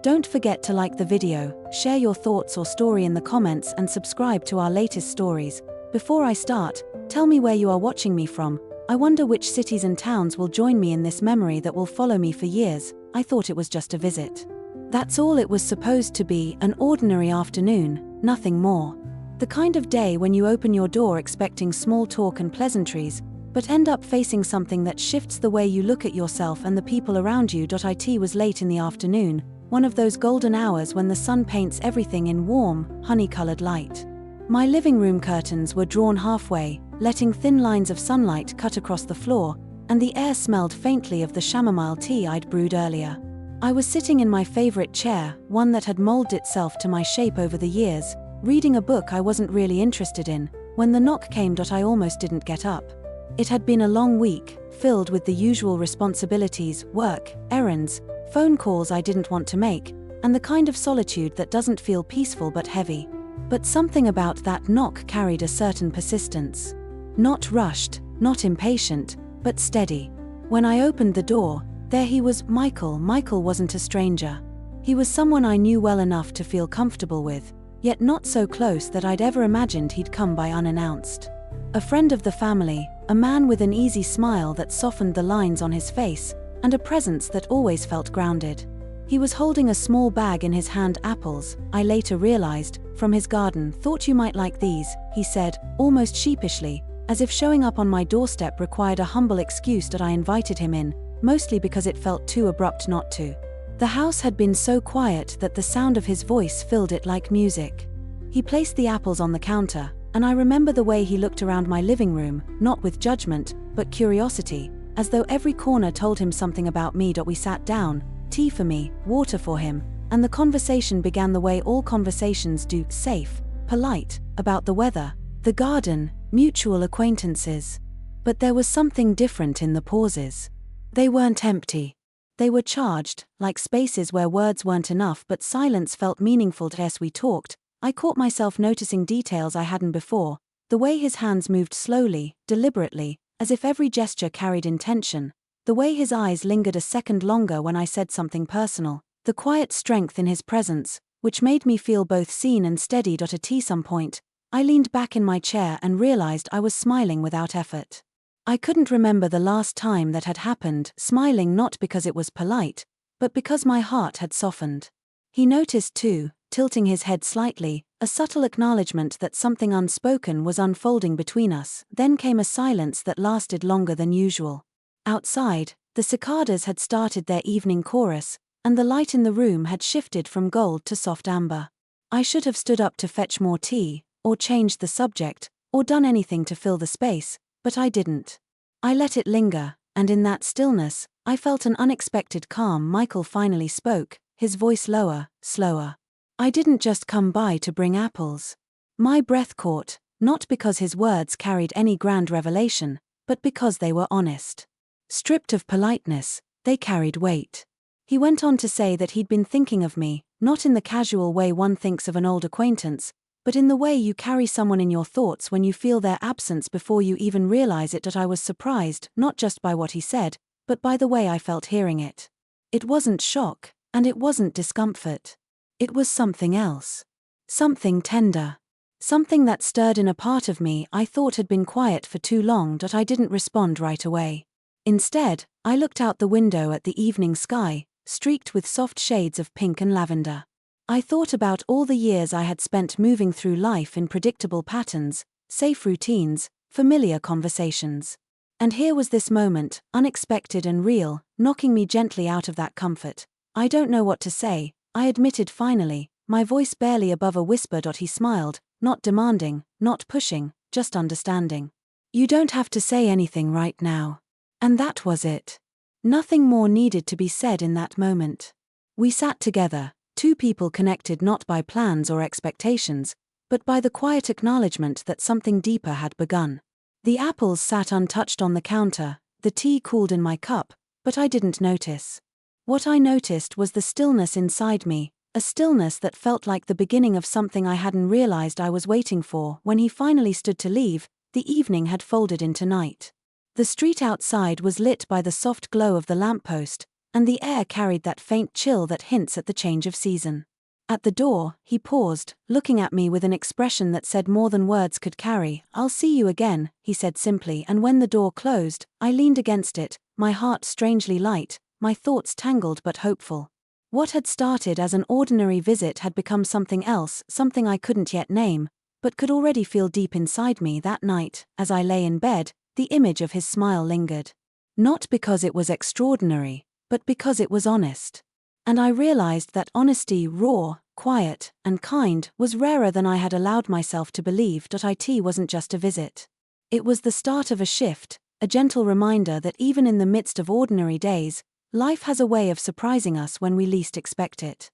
Don't forget to like the video, share your thoughts or story in the comments and subscribe to our latest stories. Before I start, tell me where you are watching me from. I wonder which cities and towns will join me in this memory that will follow me for years. I thought it was just a visit. That's all it was supposed to be, an ordinary afternoon, nothing more. The kind of day when you open your door expecting small talk and pleasantries, but end up facing something that shifts the way you look at yourself and the people around you. It was late in the afternoon, one of those golden hours when the sun paints everything in warm, honey-colored light. My living room curtains were drawn halfway, letting thin lines of sunlight cut across the floor, and the air smelled faintly of the chamomile tea I'd brewed earlier. I was sitting in my favorite chair, one that had molded itself to my shape over the years, reading a book I wasn't really interested in, when the knock came. I almost didn't get up. It had been a long week, filled with the usual responsibilities, work, errands, phone calls I didn't want to make, and the kind of solitude that doesn't feel peaceful but heavy. But something about that knock carried a certain persistence. Not rushed, not impatient, but steady. When I opened the door, there he was, Michael. Michael wasn't a stranger. He was someone I knew well enough to feel comfortable with, yet not so close that I'd ever imagined he'd come by unannounced. A friend of the family, a man with an easy smile that softened the lines on his face, and a presence that always felt grounded. He was holding a small bag in his hand, apples, I later realized, from his garden. Thought you might like these, he said, almost sheepishly, as if showing up on my doorstep required a humble excuse. I invited him in, mostly because it felt too abrupt not to. The house had been so quiet that the sound of his voice filled it like music. He placed the apples on the counter, and I remember the way he looked around my living room, not with judgment, but curiosity, as though every corner told him something about me. We sat down, tea for me, water for him, and the conversation began the way all conversations do, safe, polite, about the weather, the garden, mutual acquaintances. But there was something different in the pauses. They weren't empty. They were charged, like spaces where words weren't enough but silence felt meaningful. As we talked, I caught myself noticing details I hadn't before, the way his hands moved slowly, deliberately, as if every gesture carried intention, the way his eyes lingered a second longer when I said something personal, the quiet strength in his presence, which made me feel both seen and steadied. At some point, I leaned back in my chair and realized I was smiling without effort. I couldn't remember the last time that had happened, smiling not because it was polite, but because my heart had softened. He noticed too, tilting his head slightly, a subtle acknowledgement that something unspoken was unfolding between us. Then came a silence that lasted longer than usual. Outside, the cicadas had started their evening chorus, and the light in the room had shifted from gold to soft amber. I should have stood up to fetch more tea, or changed the subject, or done anything to fill the space, but I didn't. I let it linger, and in that stillness, I felt an unexpected calm. Michael finally spoke, his voice lower, slower. I didn't just come by to bring apples. My breath caught, not because his words carried any grand revelation, but because they were honest. Stripped of politeness, they carried weight. He went on to say that he'd been thinking of me, not in the casual way one thinks of an old acquaintance, but in the way you carry someone in your thoughts when you feel their absence before you even realize it. I was surprised, not just by what he said, but by the way I felt hearing it. It wasn't shock, and it wasn't discomfort. It was something else. Something tender. Something that stirred in a part of me I thought had been quiet for too long. I didn't respond right away. Instead, I looked out the window at the evening sky, streaked with soft shades of pink and lavender. I thought about all the years I had spent moving through life in predictable patterns, safe routines, familiar conversations. And here was this moment, unexpected and real, knocking me gently out of that comfort. I don't know what to say, I admitted finally, my voice barely above a whisper. He smiled, not demanding, not pushing, just understanding. You don't have to say anything right now. And that was it. Nothing more needed to be said in that moment. We sat together, two people connected not by plans or expectations, but by the quiet acknowledgement that something deeper had begun. The apples sat untouched on the counter, the tea cooled in my cup, but I didn't notice. What I noticed was the stillness inside me, a stillness that felt like the beginning of something I hadn't realized I was waiting for. When he finally stood to leave, the evening had folded into night. The street outside was lit by the soft glow of the lamppost, and the air carried that faint chill that hints at the change of season. At the door, he paused, looking at me with an expression that said more than words could carry. "I'll see you again," he said simply, and when the door closed, I leaned against it, my heart strangely light, my thoughts tangled but hopeful. What had started as an ordinary visit had become something else, something I couldn't yet name, but could already feel deep inside me. That night, as I lay in bed, the image of his smile lingered. Not because it was extraordinary, but because it was honest. And I realized that honesty, raw, quiet, and kind, was rarer than I had allowed myself to believe. It wasn't just a visit. It was the start of a shift, a gentle reminder that even in the midst of ordinary days, life has a way of surprising us when we least expect it.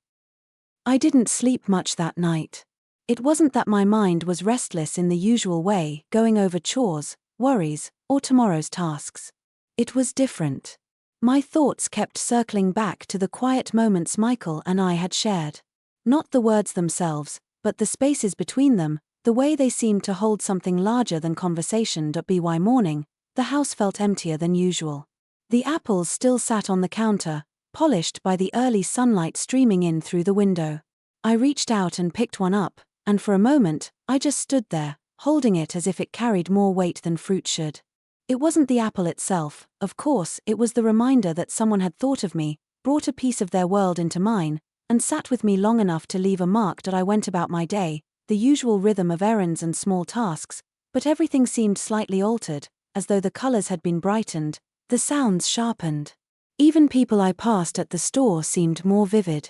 I didn't sleep much that night. It wasn't that my mind was restless in the usual way, going over chores, worries, or tomorrow's tasks. It was different. My thoughts kept circling back to the quiet moments Michael and I had shared. Not the words themselves, but the spaces between them, the way they seemed to hold something larger than conversation. By morning, the house felt emptier than usual. The apples still sat on the counter, polished by the early sunlight streaming in through the window. I reached out and picked one up, and for a moment, I just stood there, holding it as if it carried more weight than fruit should. It wasn't the apple itself, of course, it was the reminder that someone had thought of me, brought a piece of their world into mine, and sat with me long enough to leave a mark. I went about my day, the usual rhythm of errands and small tasks, but everything seemed slightly altered, as though the colors had been brightened, the sounds sharpened. Even people I passed at the store seemed more vivid.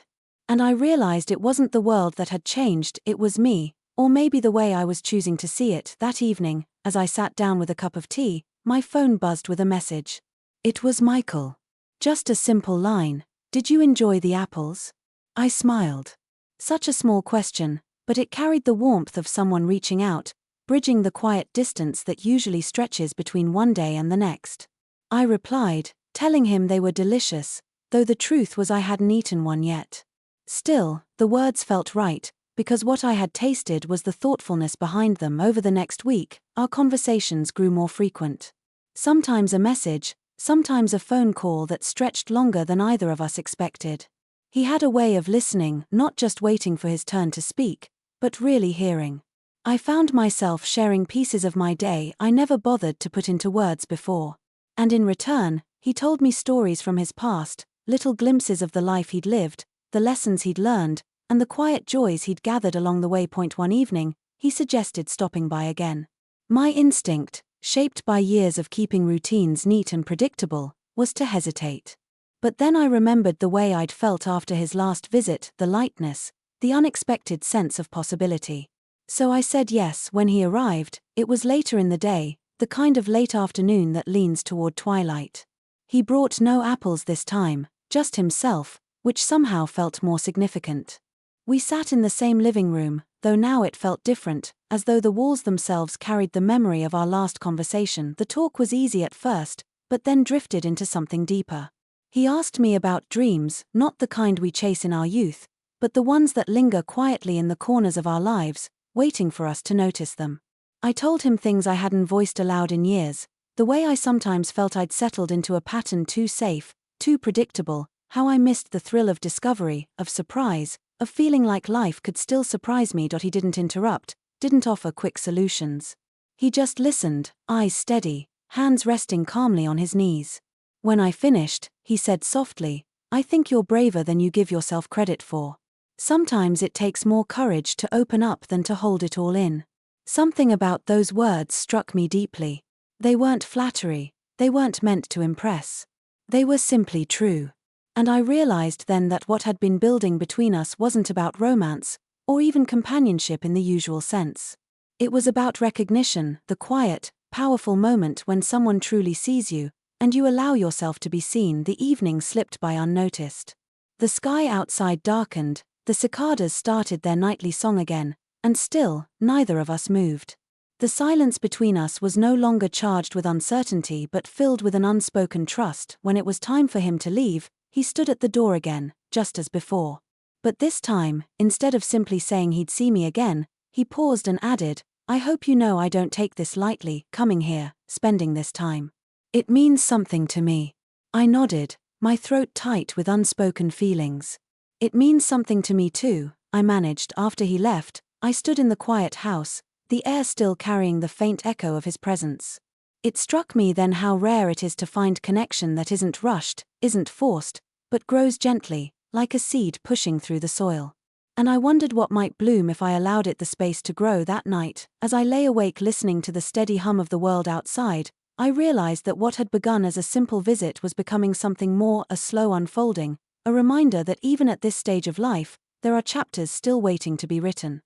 And I realized it wasn't the world that had changed, it was me, or maybe the way I was choosing to see it. That evening, as I sat down with a cup of tea, my phone buzzed with a message. It was Michael. Just a simple line, "Did you enjoy the apples?" I smiled. Such a small question, but it carried the warmth of someone reaching out, bridging the quiet distance that usually stretches between one day and the next. I replied, telling him they were delicious, though the truth was I hadn't eaten one yet. Still, the words felt right, because what I had tasted was the thoughtfulness behind them. Over the next week, our conversations grew more frequent. Sometimes a message, sometimes a phone call that stretched longer than either of us expected. He had a way of listening, not just waiting for his turn to speak, but really hearing. I found myself sharing pieces of my day I never bothered to put into words before. And in return, he told me stories from his past, little glimpses of the life he'd lived, the lessons he'd learned, and the quiet joys he'd gathered along the way. One evening, he suggested stopping by again. My instinct, shaped by years of keeping routines neat and predictable, was to hesitate. But then I remembered the way I'd felt after his last visit, the lightness, the unexpected sense of possibility. So I said yes. When he arrived, it was later in the day, the kind of late afternoon that leans toward twilight. He brought no apples this time, just himself, which somehow felt more significant. We sat in the same living room, though now it felt different, as though the walls themselves carried the memory of our last conversation. The talk was easy at first, but then drifted into something deeper. He asked me about dreams, not the kind we chase in our youth, but the ones that linger quietly in the corners of our lives, waiting for us to notice them. I told him things I hadn't voiced aloud in years, the way I sometimes felt I'd settled into a pattern too safe, too predictable, how I missed the thrill of discovery, of surprise, of feeling like life could still surprise me. He didn't interrupt, didn't offer quick solutions. He just listened, eyes steady, hands resting calmly on his knees. When I finished, he said softly, "I think you're braver than you give yourself credit for. Sometimes it takes more courage to open up than to hold it all in." Something about those words struck me deeply. They weren't flattery, they weren't meant to impress. They were simply true. And I realized then that what had been building between us wasn't about romance, or even companionship in the usual sense. It was about recognition, the quiet, powerful moment when someone truly sees you, and you allow yourself to be seen. The evening slipped by unnoticed. The sky outside darkened, the cicadas started their nightly song again, and still, neither of us moved. The silence between us was no longer charged with uncertainty but filled with an unspoken trust. When it was time for him to leave, he stood at the door again, just as before. But this time, instead of simply saying he'd see me again, he paused and added, "I hope you know I don't take this lightly, coming here, spending this time. It means something to me." I nodded, my throat tight with unspoken feelings. "It means something to me too," I managed after he left. I stood in the quiet house, the air still carrying the faint echo of his presence. It struck me then how rare it is to find connection that isn't rushed, isn't forced, but grows gently, like a seed pushing through the soil. And I wondered what might bloom if I allowed it the space to grow. That night, as I lay awake listening to the steady hum of the world outside, I realized that what had begun as a simple visit was becoming something more, a slow unfolding, a reminder that even at this stage of life, there are chapters still waiting to be written.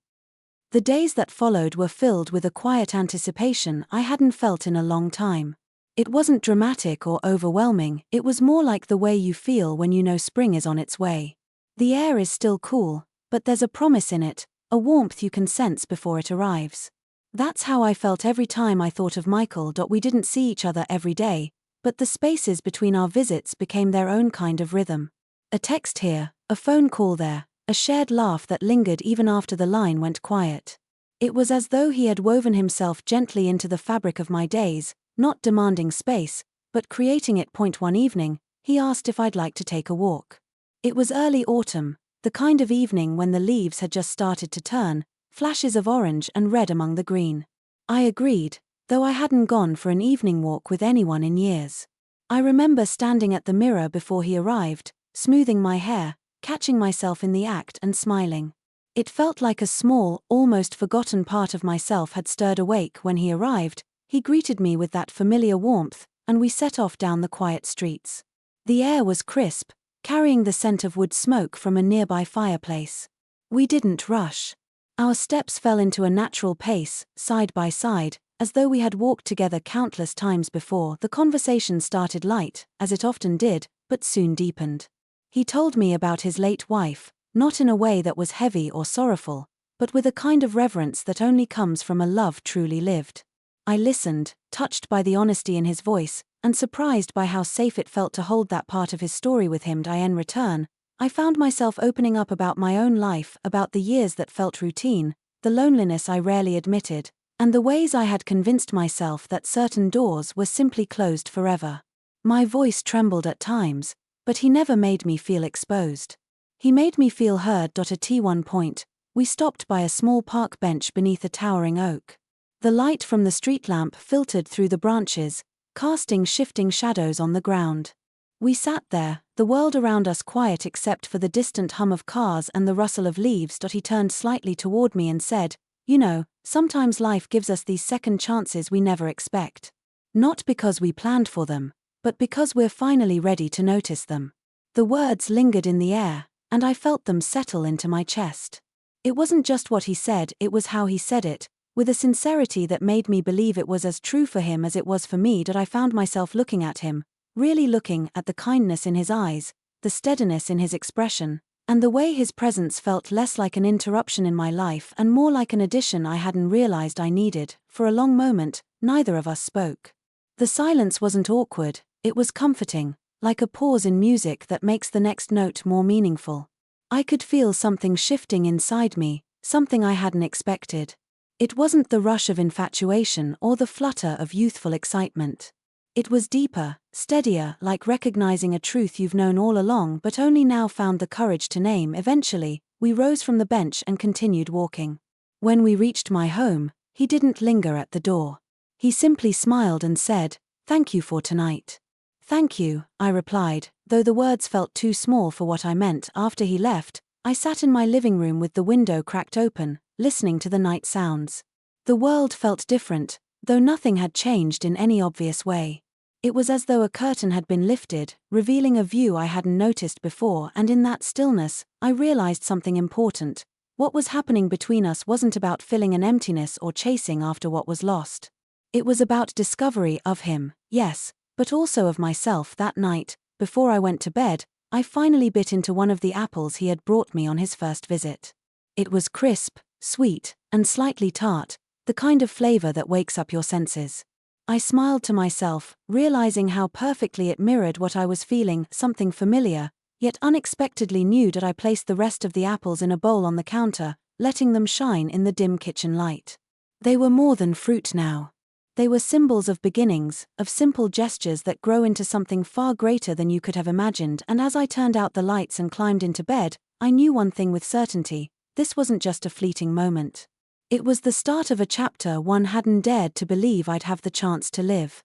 The days that followed were filled with a quiet anticipation I hadn't felt in a long time. It wasn't dramatic or overwhelming, it was more like the way you feel when you know spring is on its way. The air is still cool, but there's a promise in it, a warmth you can sense before it arrives. That's how I felt every time I thought of Michael. We didn't see each other every day, but the spaces between our visits became their own kind of rhythm. A text here, a phone call there, a shared laugh that lingered even after the line went quiet. It was as though he had woven himself gently into the fabric of my days, not demanding space, but creating it. One evening, he asked if I'd like to take a walk. It was early autumn, the kind of evening when the leaves had just started to turn, flashes of orange and red among the green. I agreed, though I hadn't gone for an evening walk with anyone in years. I remember standing at the mirror before he arrived, smoothing my hair, catching myself in the act and smiling. It felt like a small, almost forgotten part of myself had stirred awake when he arrived. He greeted me with that familiar warmth, and we set off down the quiet streets. The air was crisp, carrying the scent of wood smoke from a nearby fireplace. We didn't rush. Our steps fell into a natural pace, side by side, as though we had walked together countless times before. The conversation started light, as it often did, but soon deepened. He told me about his late wife, not in a way that was heavy or sorrowful, but with a kind of reverence that only comes from a love truly lived. I listened, touched by the honesty in his voice, and surprised by how safe it felt to hold that part of his story with him. In return, I found myself opening up about my own life, about the years that felt routine, the loneliness I rarely admitted, and the ways I had convinced myself that certain doors were simply closed forever. My voice trembled at times, but he never made me feel exposed. He made me feel heard. At one point, we stopped by a small park bench beneath a towering oak. The light from the street lamp filtered through the branches, casting shifting shadows on the ground. We sat there, the world around us quiet except for the distant hum of cars and the rustle of leaves. He turned slightly toward me and said, "You know, sometimes life gives us these second chances we never expect. Not because we planned for them, but because we're finally ready to notice them." The words lingered in the air, and I felt them settle into my chest. It wasn't just what he said, it was how he said it, with a sincerity that made me believe it was as true for him as it was for me. I found myself looking at him, really looking at the kindness in his eyes, the steadiness in his expression, and the way his presence felt less like an interruption in my life and more like an addition I hadn't realized I needed. For a long moment, neither of us spoke. The silence wasn't awkward, it was comforting, like a pause in music that makes the next note more meaningful. I could feel something shifting inside me, something I hadn't expected. It wasn't the rush of infatuation or the flutter of youthful excitement. It was deeper, steadier, like recognizing a truth you've known all along but only now found the courage to name. Eventually, we rose from the bench and continued walking. When we reached my home, he didn't linger at the door. He simply smiled and said, "Thank you for tonight." "Thank you," I replied, though the words felt too small for what I meant. After he left, I sat in my living room with the window cracked open, listening to the night sounds. The world felt different, though nothing had changed in any obvious way. It was as though a curtain had been lifted, revealing a view I hadn't noticed before, and in that stillness, I realized something important. What was happening between us wasn't about filling an emptiness or chasing after what was lost. It was about discovery of him, yes, but also of myself. That night, before I went to bed, I finally bit into one of the apples he had brought me on his first visit. It was crisp, sweet, and slightly tart, the kind of flavor that wakes up your senses. I smiled to myself, realizing how perfectly it mirrored what I was feeling, something familiar, yet unexpectedly new. I placed the rest of the apples in a bowl on the counter, letting them shine in the dim kitchen light. They were more than fruit now. They were symbols of beginnings, of simple gestures that grow into something far greater than you could have imagined, and as I turned out the lights and climbed into bed, I knew one thing with certainty: this wasn't just a fleeting moment. It was the start of a chapter one hadn't dared to believe I'd have the chance to live.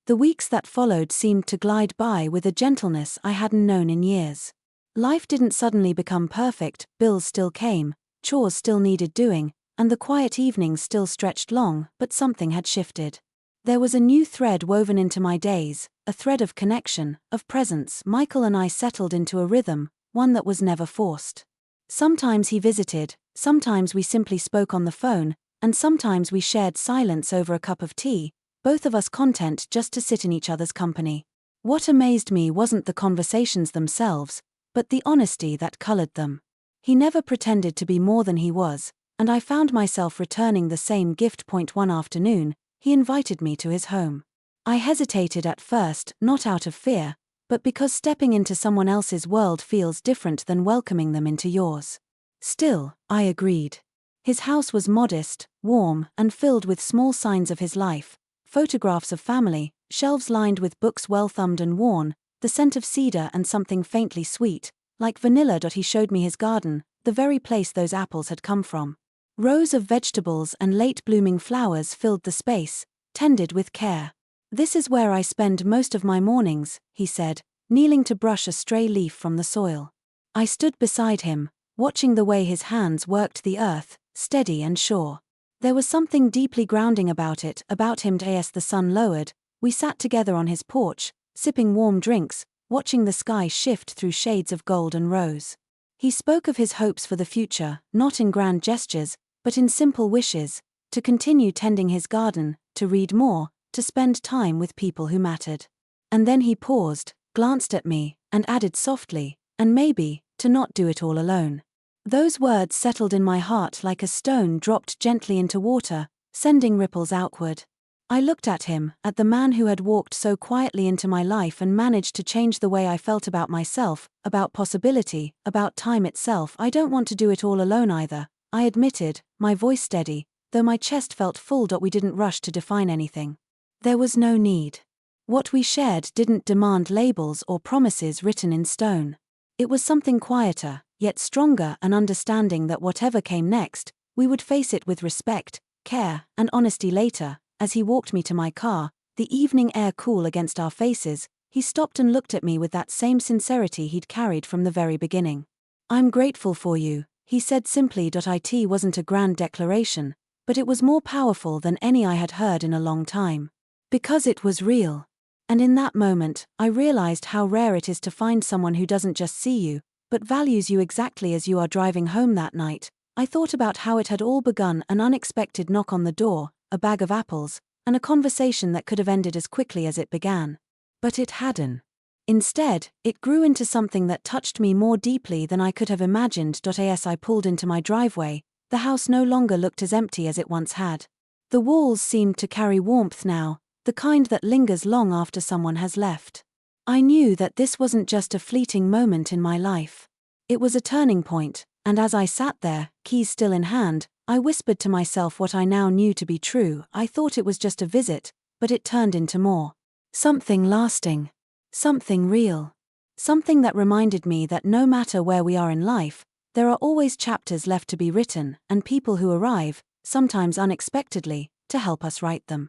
The weeks that followed seemed to glide by with a gentleness I hadn't known in years. Life didn't suddenly become perfect, bills still came, chores still needed doing, and the quiet evenings still stretched long, but something had shifted. There was a new thread woven into my days, a thread of connection, of presence. Michael and I settled into a rhythm, one that was never forced. Sometimes he visited, sometimes we simply spoke on the phone, and sometimes we shared silence over a cup of tea, both of us content just to sit in each other's company. What amazed me wasn't the conversations themselves, but the honesty that colored them. He never pretended to be more than he was, and I found myself returning the same gift. One afternoon, he invited me to his home. I hesitated at first, not out of fear, but because stepping into someone else's world feels different than welcoming them into yours. Still, I agreed. His house was modest, warm, and filled with small signs of his life: photographs of family, shelves lined with books well thumbed and worn, the scent of cedar and something faintly sweet, like vanilla. He showed me his garden, the very place those apples had come from. Rows of vegetables and late-blooming flowers filled the space, tended with care. "This is where I spend most of my mornings," he said, kneeling to brush a stray leaf from the soil. I stood beside him, watching the way his hands worked the earth, steady and sure. There was something deeply grounding about him. As the sun lowered, we sat together on his porch, sipping warm drinks, watching the sky shift through shades of gold and rose. He spoke of his hopes for the future, not in grand gestures, but in simple wishes: to continue tending his garden, to read more, to spend time with people who mattered. And then he paused, glanced at me, and added softly, "and maybe, to not do it all alone." Those words settled in my heart like a stone dropped gently into water, sending ripples outward. I looked at him, at the man who had walked so quietly into my life and managed to change the way I felt about myself, about possibility, about time itself. "I don't want to do it all alone either," I admitted, my voice steady, though my chest felt full. We didn't rush to define anything. There was no need. What we shared didn't demand labels or promises written in stone. It was something quieter, yet stronger: an understanding that whatever came next, we would face it with respect, care, and honesty. Later, as he walked me to my car, the evening air cool against our faces, he stopped and looked at me with that same sincerity he'd carried from the very beginning. "I'm grateful for you," he said simply. It wasn't a grand declaration, but it was more powerful than any I had heard in a long time. Because it was real. And in that moment, I realized how rare it is to find someone who doesn't just see you, but values you exactly as you are. Driving home that night, I thought about how it had all begun: an unexpected knock on the door, a bag of apples, and a conversation that could have ended as quickly as it began. But it hadn't. Instead, it grew into something that touched me more deeply than I could have imagined. As I pulled into my driveway, the house no longer looked as empty as it once had. The walls seemed to carry warmth now, the kind that lingers long after someone has left. I knew that this wasn't just a fleeting moment in my life. It was a turning point, and as I sat there, keys still in hand, I whispered to myself what I now knew to be true: I thought it was just a visit, but it turned into more. Something lasting. Something real. Something that reminded me that no matter where we are in life, there are always chapters left to be written, and people who arrive, sometimes unexpectedly, to help us write them.